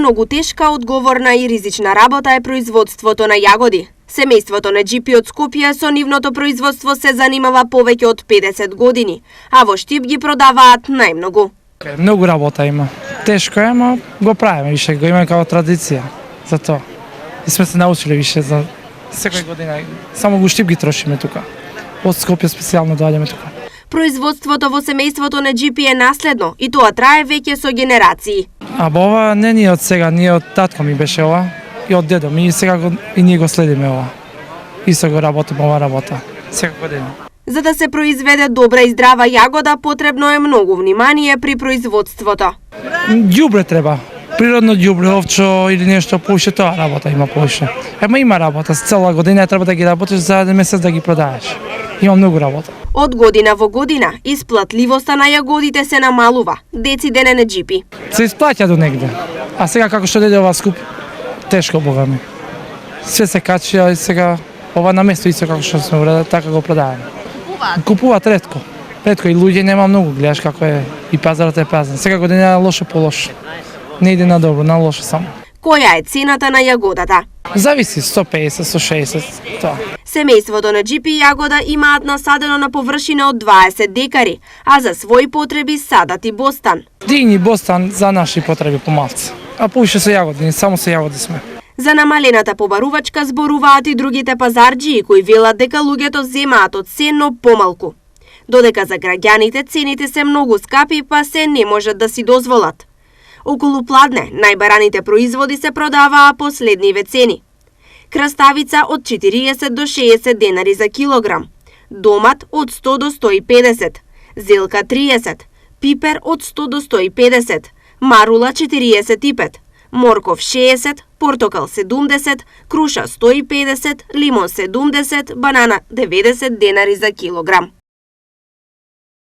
многу тешка, одговорна и ризична работа е производството на јагоди. Семејството на Џипи од Скопје со нивното производство се занимава повеќе од 50 години, а во Штип ги продаваат најмногу. Многу работа има. Тешко е, но го правиме више, го имаме како традиција за тоа. И сме се научили више за секоја година. Само го Штип ги трошиме тука. Од Скопје специјално доаѓаме тука. Производството во семејството на Џипи е наследно и тоа трае веќе со генерации. А ова не ни од сега, ни од татко ми беше ова и од дедо ми и сега и ние го следиме ова. Исто го работиме ова работа секоја година. За да се произведе добра и здрава јагода, потребно е многу внимание при производството. Ѓубре треба. Природно ѓубре, овчо или нешто повише, тоа работа има повише. Ема има работа, цела година треба да ги работиш за еден месец да ги продадеш. Има многу работа. Од година во година, исплатливоста на јагодите се намалува. Деци дене на Џипи. Се исплаќа до негде. А сега како што дојде ова скуп, тешко богами. Све се качи, а сега ова на место исто како што сме уредили, така го продаваме. Купуваат ретко. Ретко и луѓе нема многу, гледаш како е и пазарот е празен. Сега година е лошо по лошо. Не иде на добро, на лошо само. Која е цената на јагодата? Зависи 150, 160, тоа. Семејството на Џипи јагода имаат насадено на површина од 20 декари, а за своји потреби садат и бостан. Дигни бостан за наши потреби помалце. А повише се јагоди, само се јагоди сме. За намалената побарувачка зборуваат и другите пазарџии кои велат дека луѓето земаат од сено помалку. Додека за граѓаните цените се многу скапи, па се не можат да си дозволат. Околу Пладне, најбараните производи се продаваа по следниве цени. Краставица од 40 до 60 денари за килограм, домат од 100 до 150, зелка 30, пипер од 100 до 150, марула 45, морков 60, портокал 70, круша 150, лимон 70, банана 90 денари за килограм.